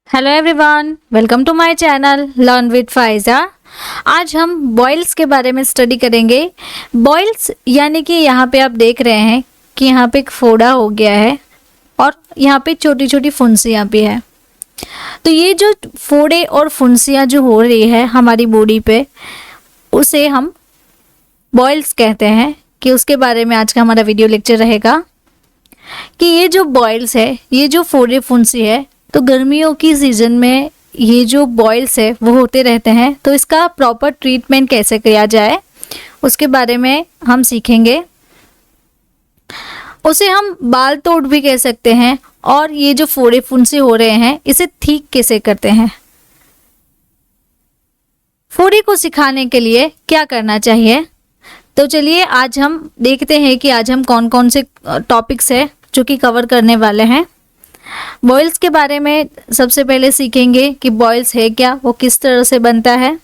Hello everyone, welcome to my channel learn with Faiza. आज हम boils के बारे में स्टडी करेंगे। बॉयल्स यानी कि यहाँ पे आप देख रहे हैं कि यहाँ पे एक फोड़ा हो गया है और यहाँ पे छोटी छोटी फुंसियाँ भी है। तो ये जो फोड़े और फुंसियाँ जो हो रही है हमारी बॉडी पे, उसे हम बॉयल्स कहते हैं। कि उसके बारे में आज का हमारा वीडियो लेक्चर रहेगा कि ये जो बॉयल्स है, ये जो फोड़े फुंसी है, तो गर्मियों की सीज़न में ये जो बॉयल्स है वो होते रहते हैं। तो इसका प्रॉपर ट्रीटमेंट कैसे किया जाए उसके बारे में हम सीखेंगे। उसे हम बाल तोड़ भी कह सकते हैं। और ये जो फोड़े फुंसी हो रहे हैं इसे ठीक कैसे करते हैं, फोड़ी को सिखाने के लिए क्या करना चाहिए। तो चलिए आज हम देखते हैं कि आज हम कौन कौन से टॉपिक्स है जो कि कवर करने वाले हैं। बॉयल्स के बारे में सबसे पहले सीखेंगे कि बॉयल्स है क्या, वो किस तरह से बनता है,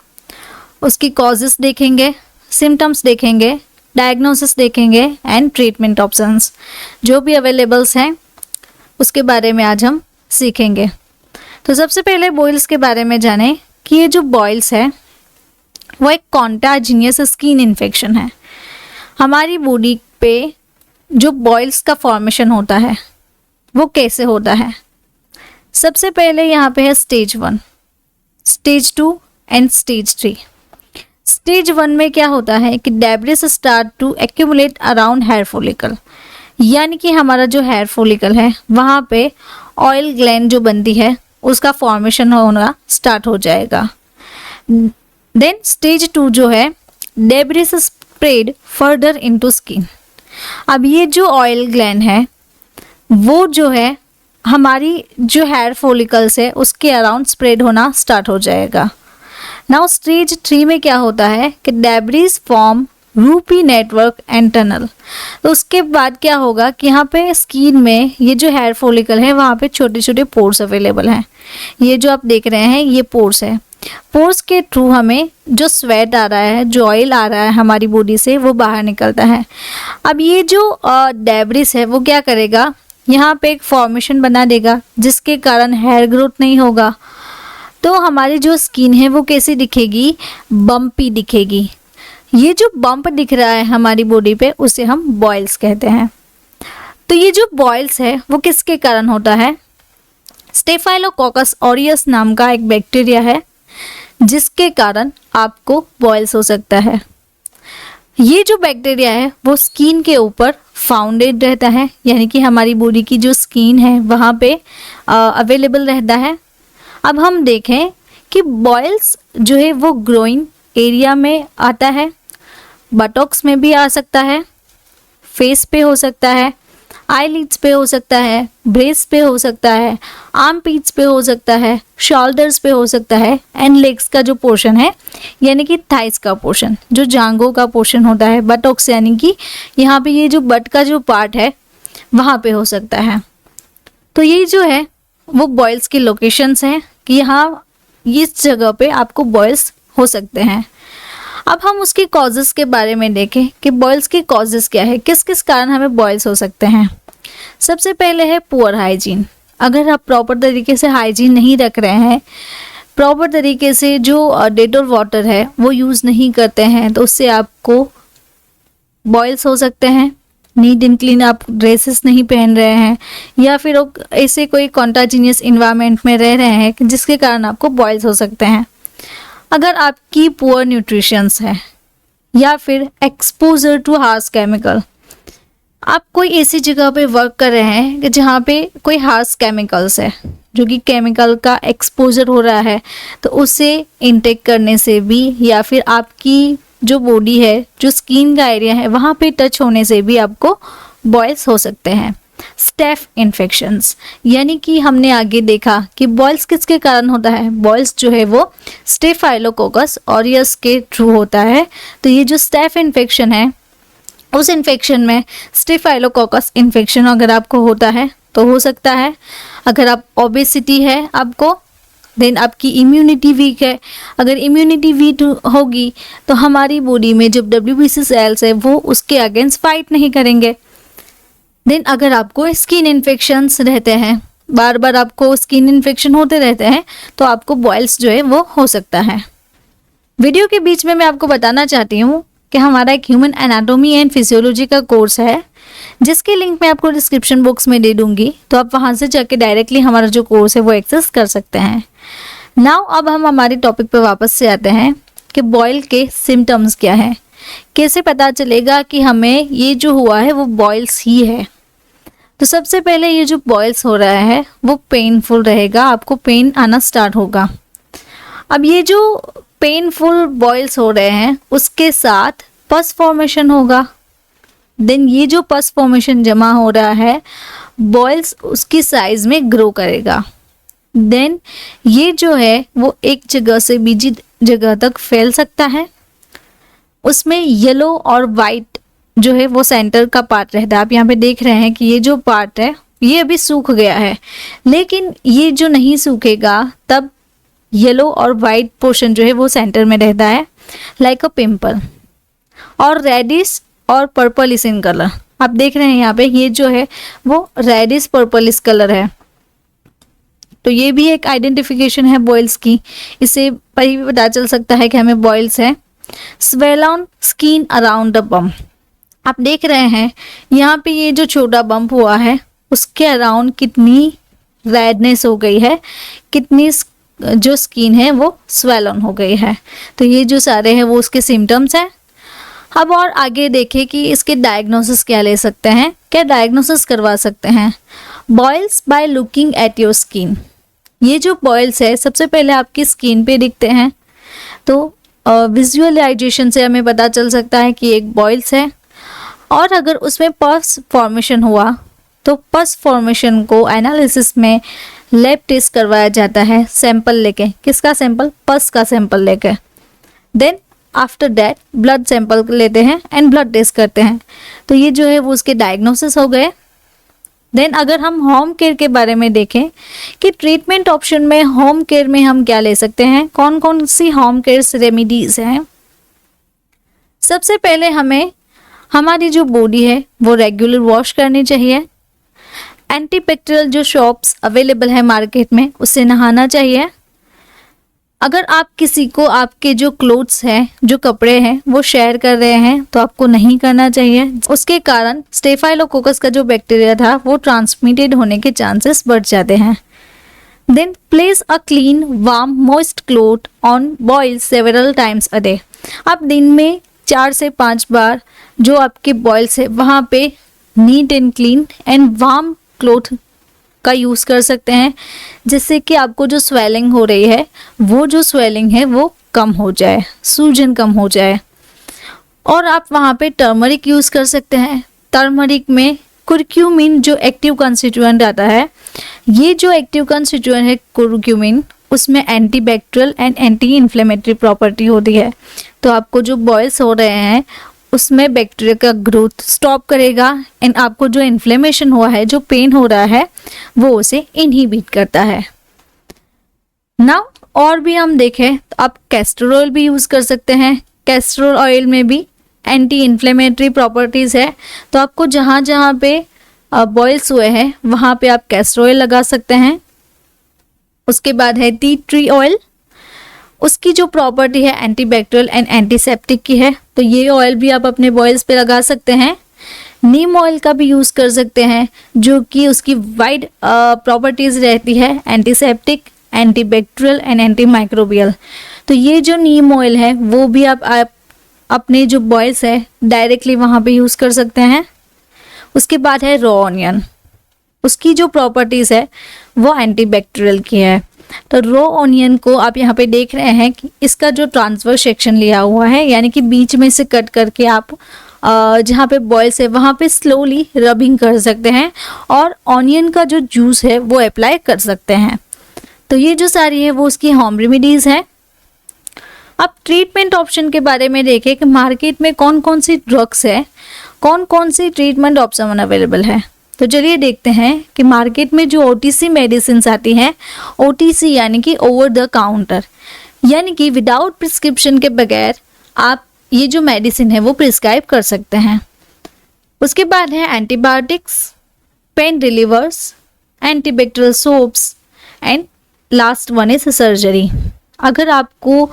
उसकी कॉजेस देखेंगे, सिम्टम्स देखेंगे, डायग्नोसिस देखेंगे एंड ट्रीटमेंट ऑप्शंस जो भी अवेलेबल्स हैं उसके बारे में आज हम सीखेंगे। तो सबसे पहले बॉयल्स के बारे में जानें कि ये जो बॉयल्स है वो एक कॉन्टाजिनियस स्किन इन्फेक्शन है। हमारी बॉडी पे जो बॉयल्स का फॉर्मेशन होता है वो कैसे होता है। सबसे पहले यहाँ पे है stage 1, stage 2 and stage 3। Stage 1 में क्या होता है कि debris start to accumulate around hair follicle, यानी कि हमारा जो हेयर फॉलिकल है वहाँ पे ऑयल ग्लैंड जो बनती है उसका फॉर्मेशन होना स्टार्ट हो जाएगा। देन स्टेज 2 जो है, debris spread further into skin. अब ये जो ऑयल ग्लैंड है वो जो है हमारी जो हेयर फॉलिकल्स है उसके अराउंड स्प्रेड होना स्टार्ट हो जाएगा। नाउ स्टेज 3 में क्या होता है कि डेब्रिस फॉर्म रूपी नेटवर्क एंड टनल। तो उसके बाद क्या होगा कि यहाँ पे स्किन में ये जो हेयर फॉलिकल है वहाँ पे छोटे छोटे पोर्स अवेलेबल हैं। ये जो आप देख रहे हैं ये पोर्स है। पोर्स के थ्रू हमें जो स्वेट आ रहा है, जो ऑयल आ रहा है हमारी बॉडी से, वो बाहर निकलता है। अब ये जो डेब्रिस है वो क्या करेगा, यहाँ पे एक फॉर्मेशन बना देगा जिसके कारण हेयर ग्रोथ नहीं होगा। तो हमारी जो स्किन है वो कैसी दिखेगी, बम्पी दिखेगी। ये जो बम्प दिख रहा है हमारी बॉडी पे उसे हम बॉयल्स कहते हैं। तो ये जो बॉयल्स है वो किसके कारण होता है, स्टेफाइलोकोकस ऑरियस नाम का एक बैक्टीरिया है जिसके कारण आपको बॉयल्स हो सकता है। ये जो बैक्टीरिया है वो स्किन के ऊपर फाउंडेड रहता है, यानी कि हमारी बॉडी की जो स्किन है वहाँ पे अवेलेबल रहता है। अब हम देखें कि बॉयल्स जो है वो ग्रोइंग एरिया में आता है, बटॉक्स में भी आ सकता है, फेस पे हो सकता है, आईलिड्स पे हो सकता है, ब्रेस्ट पे हो सकता है, आर्म पीट्स पे हो सकता है, शोल्डर्स पे हो सकता है एंड लेग्स का जो पोर्शन है यानी कि थाइस का पोर्शन, जो जांघों का पोर्शन होता है, बटॉक्स यानी कि यहाँ पे ये जो बट का जो पार्ट है वहाँ पे हो सकता है। तो ये जो है वो बॉयल्स की लोकेशंस हैं कि यहाँ इस जगह पे आपको बॉयल्स हो सकते हैं। अब हम उसकी कॉजेस के बारे में देखें कि बॉयल्स की कॉजेस क्या है, किस किस कारण हमें बॉयल्स हो सकते हैं। सबसे पहले है पुअर हाइजीन। अगर आप प्रॉपर तरीके से हाइजीन नहीं रख रहे हैं, प्रॉपर तरीके से जो डेटॉल वाटर है वो यूज़ नहीं करते हैं, तो उससे आपको बॉयल्स हो सकते हैं। नीट एंड क्लीन आप ड्रेसेस नहीं पहन रहे हैं या फिर ऐसे कोई कॉन्टाजिनियस इन्वायरमेंट में रह रहे हैं जिसके कारण आपको बॉयल्स हो सकते हैं। अगर आपकी पुअर न्यूट्रिशंस है या फिर एक्सपोजर टू हार्श केमिकल, आप कोई ऐसी जगह पे वर्क कर रहे हैं कि जहाँ पे कोई हार्श केमिकल्स है, जो कि केमिकल का एक्सपोजर हो रहा है, तो उसे इनटेक करने से भी या फिर आपकी जो बॉडी है, जो स्किन का एरिया है वहाँ पे टच होने से भी आपको बॉयल्स हो सकते हैं। स्टेफ इन्फेक्शंस, यानी कि हमने आगे देखा कि बॉयल्स किसके कारण होता है, बॉयल्स जो है वो स्टेफाइलोकोकस ऑरियस के थ्रू होता है। तो ये जो स्टेफ इन्फेक्शन है उस इन्फेक्शन में स्टेफाइलोकोकस इन्फेक्शन अगर आपको होता है तो हो सकता है। अगर आप ओबेसिटी है आपको, देन आपकी इम्यूनिटी वीक है। अगर इम्यूनिटी वीक होगी तो हमारी बॉडी में जब WBC सेल्स है वो उसके अगेंस्ट फाइट नहीं करेंगे। देन अगर आपको स्किन इन्फेक्शंस रहते हैं बार बार आपको स्किन इन्फेक्शन होते रहते हैं तो आपको बॉयल्स जो है वो हो सकता है। वीडियो के बीच में मैं आपको बताना चाहती हूँ कि हमारा एक ह्यूमन एनाटॉमी एंड फिजियोलॉजी का कोर्स है, जिसकी लिंक मैं आपको डिस्क्रिप्शन बॉक्स में दे दूंगी, तो आप वहां से जाके डायरेक्टली हमारा जो कोर्स है वो एक्सेस कर सकते हैं। नाउ अब हम हमारे टॉपिक पे वापस से आते हैं कि बॉयल के सिम्टम्स क्या है, कैसे पता चलेगा कि हमें ये जो हुआ है वो बॉयल्स ही है। तो सबसे पहले ये जो बॉयल्स हो रहा है वो पेनफुल रहेगा, आपको पेन आना स्टार्ट होगा। अब ये जो पेनफुल बॉयल्स हो रहे हैं उसके साथ पस फॉर्मेशन होगा। देन ये जो पस फॉर्मेशन जमा हो रहा है, बॉयल्स उसकी साइज में ग्रो करेगा। देन ये जो है वो एक जगह से दूसरी जगह तक फैल सकता है। उसमें येलो और वाइट जो है वो सेंटर का पार्ट रहता है। आप यहाँ पे देख रहे हैं कि ये जो पार्ट है ये अभी सूख गया है, लेकिन ये जो नहीं सूखेगा तब येलो और वाइट पोर्शन जो है वो सेंटर में रहता है, लाइक अ पिंपल। और रेडिश और पर्पलिश इन कलर, आप देख रहे हैं यहाँ पे ये जो है वो रेडिश पर्पलिश कलर है। तो ये भी एक आइडेंटिफिकेशन है बॉयल्स की, इससे भी पता चल सकता है कि हमें बॉयल्स है। Swell on skin around the bump, आप देख रहे हैं यहाँ पे ये जो छोटा बम्प हुआ है उसके अराउंड कितनी रेडनेस हो गई है, कितनी जो स्किन है वो स्वेल ऑन हो गई है। तो ये जो सारे हैं वो उसके सिम्टम्स हैं। अब और आगे देखें कि इसके डायग्नोसिस क्या ले सकते हैं, क्या डायग्नोसिस करवा सकते हैं। Boils by looking at your skin, ये जो बॉयल्स है सबसे पहले आपकी स्किन पे दिखते हैं, तो विजुअलाइजेशन से हमें पता चल सकता है कि एक बॉयल्स है। और अगर उसमें पस फॉर्मेशन हुआ तो पस फॉर्मेशन को एनालिसिस में लैब टेस्ट करवाया जाता है, सैंपल लेके। किसका सैंपल? पस का सैंपल लेके। Then after that blood sample लेते हैं एंड ब्लड टेस्ट करते हैं। तो ये जो है वो उसके डायग्नोसिस हो गए। देन अगर हम होम केयर के बारे में देखें कि ट्रीटमेंट ऑप्शन में होम केयर में हम क्या ले सकते हैं, कौन कौन सी होम केयर रेमेडीज हैं। सबसे पहले हमें हमारी जो बॉडी है वो रेगुलर वॉश करनी चाहिए। एंटीबैक्टीरियल जो शॉप्स अवेलेबल है मार्केट में उससे नहाना चाहिए। अगर आप किसी को आपके जो क्लोथ्स हैं, जो कपड़े हैं वो शेयर कर रहे हैं तो आपको नहीं करना चाहिए। उसके कारण स्टेफाइलोकोकस का जो बैक्टीरिया था वो ट्रांसमिटेड होने के चांसेस बढ़ जाते हैं। Then place a clean warm moist cloth on boil several times a day, आप दिन में 4 से 5 बार जो आपके बॉयल्स है वहाँ पे neat and clean and warm cloth का यूज़ कर सकते हैं, जिससे कि आपको जो स्वेलिंग हो रही है वो जो स्वेलिंग है वो कम हो जाए, सूजन कम हो जाए। और आप वहाँ पे टर्मरिक यूज़ कर सकते हैं। टर्मरिक में कुरक्यूमिन जो एक्टिव कंस्टिट्यूएंट आता है, ये जो एक्टिव कंस्टिट्यूएंट है कुरक्यूमिन, उसमें antibacterial and anti inflammatory property होती है। तो आपको जो बॉयल्स हो रहे हैं उसमें बैक्टीरिया का ग्रोथ स्टॉप करेगा एंड आपको जो इन्फ्लेमेशन हुआ है, जो पेन हो रहा है, वो उसे इनहिबिट करता है। नाउ और भी हम देखें तो आप कैस्टर ऑयल भी यूज़ कर सकते हैं। कैस्टर ऑयल में भी एंटी इन्फ्लेमेटरी प्रॉपर्टीज़ है, तो आपको जहाँ जहाँ पे बॉयल्स हुए हैं वहाँ पे आप कैस्टर ऑयल लगा सकते हैं। उसके बाद है टी ट्री ऑयल, उसकी जो प्रॉपर्टी है एंटीबैक्टीरियल एंड एंटीसेप्टिक की है, तो ये ऑयल भी आप अपने बॉयल्स पे लगा सकते हैं। नीम ऑयल का भी यूज़ कर सकते हैं, जो कि उसकी वाइड प्रॉपर्टीज़ रहती है, antiseptic, antibacterial and anti microbial. तो ये जो नीम ऑयल है वो भी आप अपने जो बॉयल्स है डायरेक्टली वहाँ पे यूज़ कर सकते हैं। उसके बाद है रॉ ऑनियन, उसकी जो प्रॉपर्टीज़ है वो एंटीबैक्टीरियल की है। तो रॉ ऑनियन को आप यहाँ पे देख रहे हैं कि इसका जो ट्रांसफर सेक्शन लिया हुआ है, यानी कि बीच में से कट करके आप जहाँ पे बॉयल्स है वहाँ पे स्लोली रबिंग कर सकते हैं और ऑनियन का जो जूस है वो अप्लाई कर सकते हैं। तो ये जो सारी है वो उसकी होम रेमेडीज़ है। अब ट्रीटमेंट ऑप्शन के बारे में देखें कि मार्केट में कौन कौन सी ड्रग्स है, कौन कौन सी ट्रीटमेंट ऑप्शन अवेलेबल है। तो चलिए देखते हैं कि मार्केट में जो OTC मेडिसिन आती हैं, OTC यानी कि ओवर द काउंटर, यानी कि विदाउट प्रिस्क्रिप्शन के बगैर आप ये जो मेडिसिन है वो प्रिस्क्राइब कर सकते हैं। उसके बाद है antibiotics, pen relievers, antibacterial soaps and last one is surgery. अगर आपको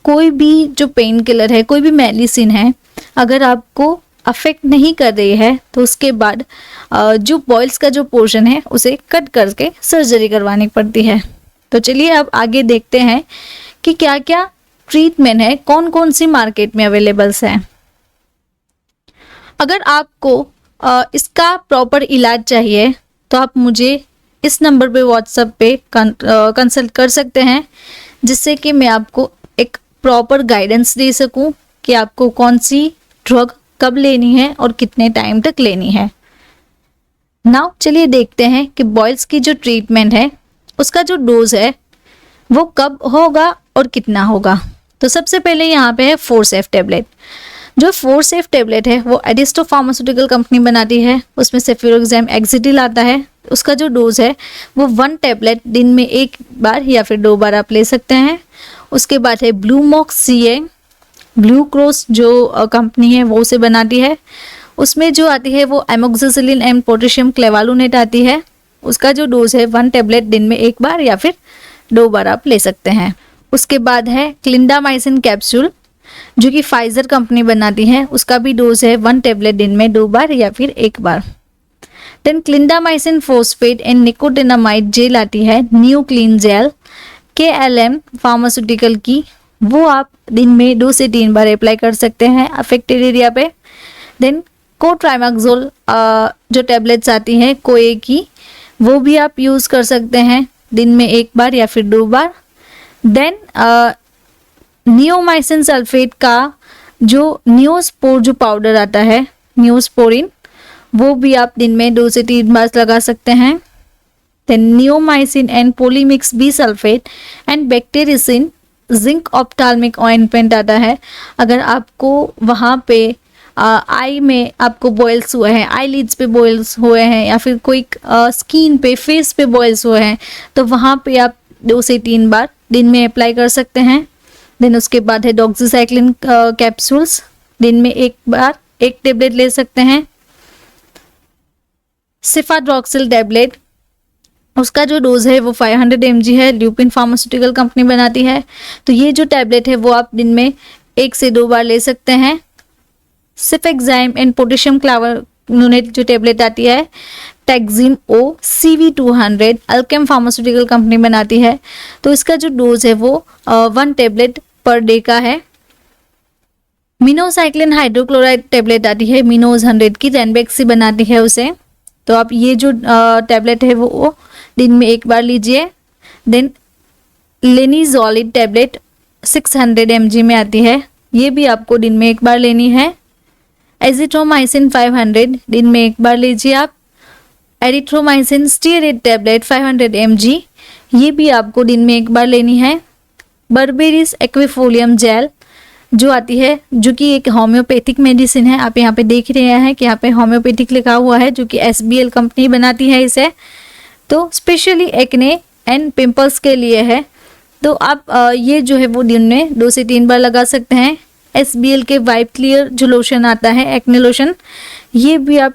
कोई भी जो पेन किलर है, कोई भी मेडिसिन है, अगर आपको अफेक्ट नहीं कर रही है तो उसके बाद जो बॉयल्स का जो पोर्शन है उसे कट करके सर्जरी करवानी पड़ती है। तो चलिए अब आगे देखते हैं कि क्या क्या ट्रीटमेंट है, कौन कौन सी मार्केट में अवेलेबल्स हैं। अगर आपको इसका प्रॉपर इलाज चाहिए तो आप मुझे इस नंबर पे व्हाट्सएप पे कंसल्ट कर सकते हैं, जिससे कि मैं आपको एक प्रॉपर गाइडेंस दे सकूं कि आपको कौन सी ड्रग कब लेनी है और कितने टाइम तक लेनी है। नाउ चलिए देखते हैं कि बॉयल्स की जो ट्रीटमेंट है उसका जो डोज है वो कब होगा और कितना होगा। तो सबसे पहले यहाँ पे है फोर्सेफ टेबलेट। जो फोर्सेफ टेबलेट है वो एडिस्टो फार्मास्यूटिकल कंपनी बनाती है, उसमें सेफिरोक्सेम एक्सिडिल आता है। उसका जो डोज है वो 1 टेबलेट दिन में 1 बार या फिर 2 बार आप ले सकते हैं। उसके बाद है ब्लूमॉक्स CA, ब्लू क्रॉस जो कंपनी है वो उसे बनाती है। उसमें जो आती है वो एमोक्सिसिलिन एंड पोटेशियम क्लेवालुनेट आती है। उसका जो डोज है 1 टेबलेट दिन में 1 बार या फिर 2 बार आप ले सकते हैं। उसके बाद है क्लिंडामाइसिन कैप्सूल जो कि फाइजर कंपनी बनाती है, उसका भी डोज है 1 टेबलेट दिन में 2 बार या फिर 1 बार। Then clindamycin phosphate and nicotinamide gel आती है, new clean gel KLM pharmaceutical की, वो आप दिन में 2 से 3 बार अप्लाई कर सकते हैं अफेक्टेड एरिया पे। देन कोट्राइमाक्सोल जो टेबलेट्स आती हैं कोए की, वो भी आप यूज़ कर सकते हैं दिन में 1 बार या फिर 2 बार। देन नियोमाइसिन सल्फेट का जो नियोस्पोर जो पाउडर आता है, नियोस्पोरिन, वो भी आप दिन में 2 से 3 बार लगा सकते हैं। Then neomycin and polymyxin B sulphate and bacitracin zinc ophthalmic ointment आता है। अगर आपको वहाँ पे आई में आपको बॉयल्स हुए हैं, आई लीड्स पे बॉयल्स हुए हैं या फिर कोई स्किन पे, फेस पे बॉयल्स हुए हैं, तो वहाँ पे आप 2 से 3 बार दिन में अप्लाई कर सकते हैं। देन उसके बाद है डॉक्सीसाइक्लिन कैप्सूल्स, दिन में 1 बार 1 टेबलेट ले सकते हैं। सिफाड्रॉक्सिल टेबलेट, उसका जो डोज है वो 500 mg है, ल्यूपिन फार्मास्यूटिकल कंपनी बनाती है। तो ये जो टेबलेट है वो आप दिन में 1 से 2 बार ले सकते हैं। सिफेक्साइम एंड पोटेशियम क्लावनुनेट जो टेबलेट आती है, टैक्जिम O CV200 Alkem pharmaceutical company बनाती है। तो इसका जो डोज है वो 1 टेबलेट पर डे का है। मिनोसाइक्लिन हाइड्रोक्लोराइड टेबलेट आती है, मिनोज 100 की, रैनबैक्सी बनाती है उसे। तो आप ये जो टेबलेट है वो दिन में 1 बार लीजिए। देन लेनिजोलिड टेबलेट 600 mg में आती है, ये भी आपको दिन में 1 बार लेनी है। एजिथ्रोमाइसिन 500 दिन में 1 बार लीजिए आप। एरिथ्रोमाइसिन स्टीरेट टेबलेट 500 mg, ये भी आपको दिन में 1 बार लेनी है। बर्बेरिस एक्विफोलियम जेल जो आती है, जो कि एक होम्योपैथिक मेडिसिन है, आप यहाँ पे देख रहे हैं कि यहाँ पे होम्योपैथिक लिखा हुआ है, जो कि SBL कंपनी बनाती है इसे। तो स्पेशली एक्ने एंड पिंपल्स के लिए है। तो आप ये जो है वो दिन में 2 से 3 बार लगा सकते हैं। SBL के वाइप क्लियर जो लोशन आता है, एक्ने लोशन, ये भी आप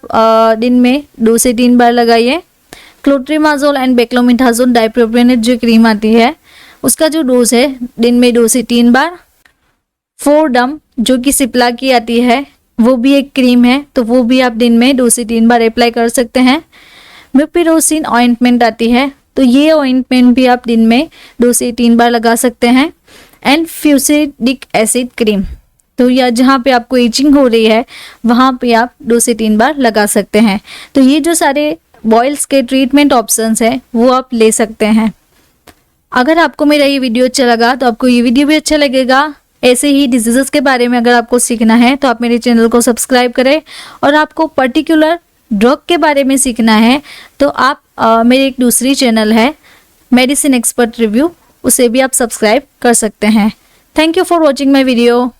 दिन में 2 से 3 बार लगाइए। क्लोट्रिमाजोल एंड बेक्लोमिथाजोल डाइप्रोपेनेट जो क्रीम आती है, उसका जो डोज है दिन में 2 से 3 बार। फोरडम जो कि सिप्ला की आती है, वो भी एक क्रीम है, तो वो भी आप दिन में 2 से 3 बार अप्लाई कर सकते हैं। म्यूपिरोसिन ऑइंटमेंट आती है, तो ये ऑइंटमेंट भी आप दिन में 2 से 3 बार लगा सकते हैं। एंड फ्यूसिडिक एसिड क्रीम, तो या जहाँ पे आपको इचिंग हो रही है वहाँ पे आप 2 से 3 बार लगा सकते हैं। तो ये जो सारे बॉयल्स के ट्रीटमेंट ऑप्शंस हैं वो आप ले सकते हैं। अगर आपको मेरा ये वीडियो अच्छा लगा तो आपको ये वीडियो भी अच्छा लगेगा। ऐसे ही डिजीज़ेस के बारे में अगर आपको सीखना है तो आप मेरे चैनल को सब्सक्राइब करें, और आपको पर्टिकुलर ड्रग के बारे में सीखना है तो आप मेरे एक दूसरी चैनल है मेडिसिन एक्सपर्ट रिव्यू, उसे भी आप सब्सक्राइब कर सकते हैं। Thank you for watching my video.